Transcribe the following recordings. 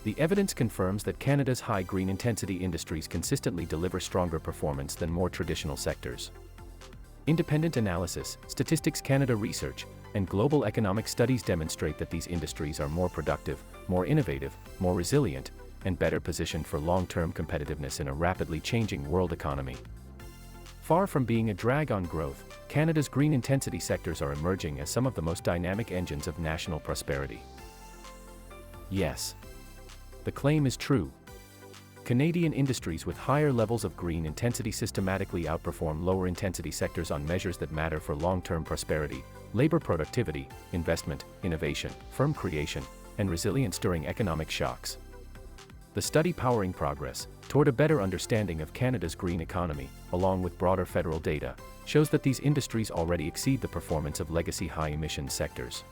The evidence confirms that Canada's high green intensity industries consistently deliver stronger performance than more traditional sectors. Independent analysis, Statistics Canada research, and global economic studies demonstrate that these industries are more productive, more innovative, more resilient, and better positioned for long-term competitiveness in a rapidly changing world economy. Far from being a drag on growth, Canada's green intensity sectors are emerging as some of the most dynamic engines of national prosperity. Yes, the claim is true. Canadian industries with higher levels of green intensity systematically outperform lower intensity sectors on measures that matter for long-term prosperity, labor productivity, investment, innovation, firm creation, and resilience during economic shocks. The study Powering Progress Toward a Better Understanding of Canada's Green Economy, along with broader federal data, shows that these industries already exceed the performance of legacy high-emission sectors.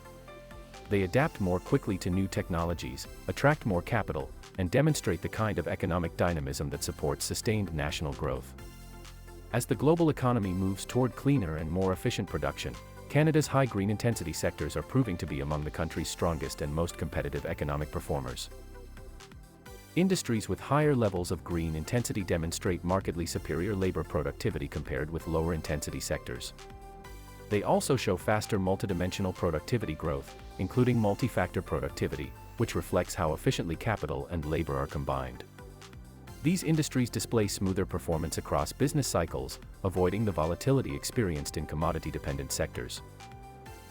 They adapt more quickly to new technologies, attract more capital, and demonstrate the kind of economic dynamism that supports sustained national growth. As the global economy moves toward cleaner and more efficient production, Canada's high green intensity sectors are proving to be among the country's strongest and most competitive economic performers. Industries with higher levels of green intensity demonstrate markedly superior labor productivity compared with lower intensity sectors. They also show faster multidimensional productivity growth, including multi-factor productivity, which reflects how efficiently capital and labor are combined. These industries display smoother performance across business cycles, avoiding the volatility experienced in commodity-dependent sectors.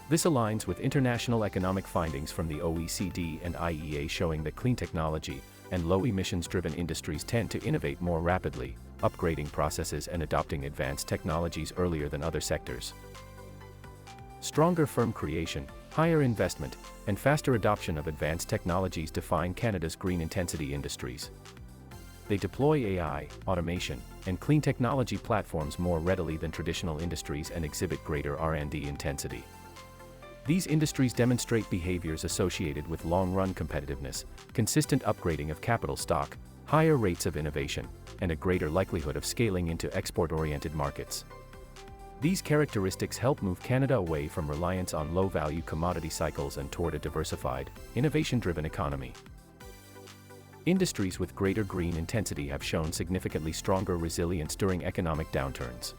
This aligns with international economic findings from the OECD and IEA showing that clean technology and low-emissions-driven industries tend to innovate more rapidly, upgrading processes and adopting advanced technologies earlier than other sectors. Stronger firm creation, higher investment, and faster adoption of advanced technologies define Canada's green intensity industries. They deploy AI, automation, and clean technology platforms more readily than traditional industries and exhibit greater R&D intensity. These industries demonstrate behaviors associated with long-run competitiveness, consistent upgrading of capital stock, higher rates of innovation, and a greater likelihood of scaling into export-oriented markets. These characteristics help move Canada away from reliance on low-value commodity cycles and toward a diversified, innovation-driven economy. Industries with greater green intensity have shown significantly stronger resilience during economic downturns.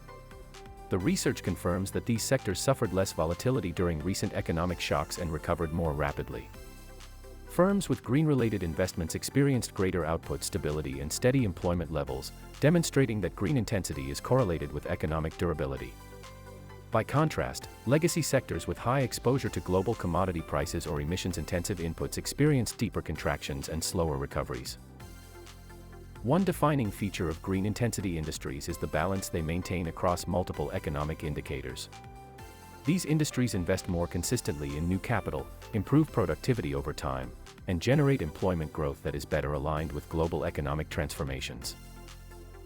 The research confirms that these sectors suffered less volatility during recent economic shocks and recovered more rapidly. Firms with green-related investments experienced greater output stability and steady employment levels, demonstrating that green intensity is correlated with economic durability. By contrast, legacy sectors with high exposure to global commodity prices or emissions-intensive inputs experienced deeper contractions and slower recoveries. One defining feature of green intensity industries is the balance they maintain across multiple economic indicators. These industries invest more consistently in new capital, improve productivity over time, and generate employment growth that is better aligned with global economic transformations.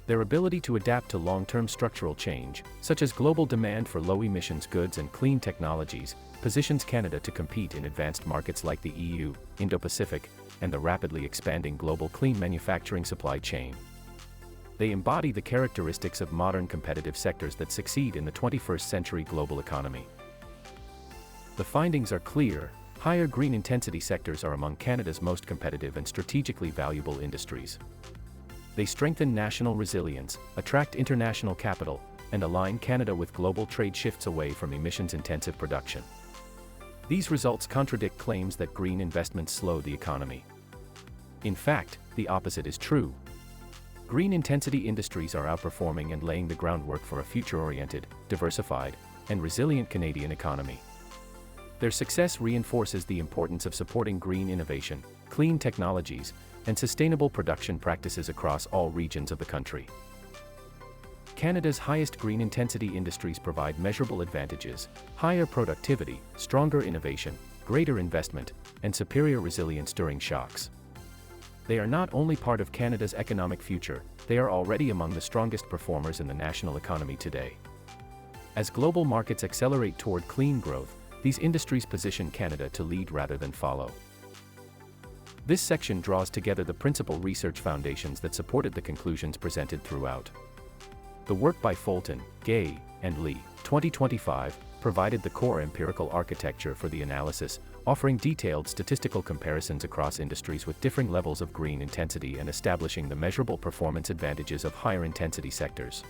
Their ability to adapt to long-term structural change, such as global demand for low-emissions goods and clean technologies, positions Canada to compete in advanced markets like the EU, Indo-Pacific, and the rapidly expanding global clean manufacturing supply chain. They embody the characteristics of modern competitive sectors that succeed in the 21st century global economy. The findings are clear: higher green intensity sectors are among Canada's most competitive and strategically valuable industries. They strengthen national resilience, attract international capital, and align Canada with global trade shifts away from emissions-intensive production. These results contradict claims that green investments slow the economy. In fact, the opposite is true. Green intensity industries are outperforming and laying the groundwork for a future-oriented, diversified, and resilient Canadian economy. Their success reinforces the importance of supporting green innovation, clean technologies, and sustainable production practices across all regions of the country. Canada's highest green intensity industries provide measurable advantages: higher productivity, stronger innovation, greater investment, and superior resilience during shocks. They are not only part of Canada's economic future, they are already among the strongest performers in the national economy today. As global markets accelerate toward clean growth, these industries position Canada to lead rather than follow. This section draws together the principal research foundations that supported the conclusions presented throughout. The work by Fulton, Gay, and Lee, 2025, provided the core empirical architecture for the analysis, offering detailed statistical comparisons across industries with differing levels of green intensity and establishing the measurable performance advantages of higher intensity sectors.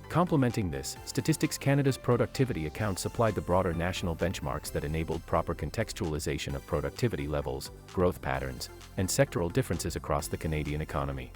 Complementing this, Statistics Canada's productivity account supplied the broader national benchmarks that enabled proper contextualization of productivity levels, growth patterns, and sectoral differences across the Canadian economy.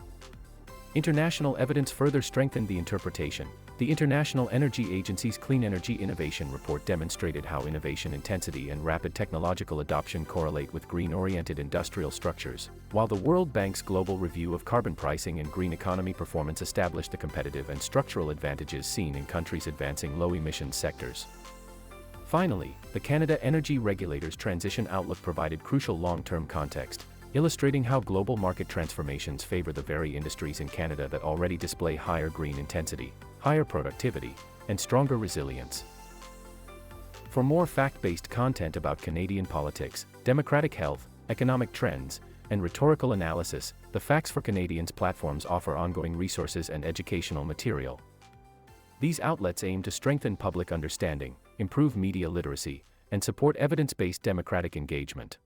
International evidence further strengthened the interpretation. The International Energy Agency's Clean Energy Innovation Report demonstrated how innovation intensity and rapid technological adoption correlate with green-oriented industrial structures, while the World Bank's Global Review of Carbon Pricing and Green Economy Performance established the competitive and structural advantages seen in countries advancing low-emissions sectors. Finally, the Canada Energy Regulator's Transition Outlook provided crucial long-term context, illustrating how global market transformations favor the very industries in Canada that already display higher green intensity, higher productivity, and stronger resilience. For more fact-based content about Canadian politics, democratic health, economic trends, and rhetorical analysis, the Facts for Canadians platforms offer ongoing resources and educational material. These outlets aim to strengthen public understanding, improve media literacy, and support evidence-based democratic engagement.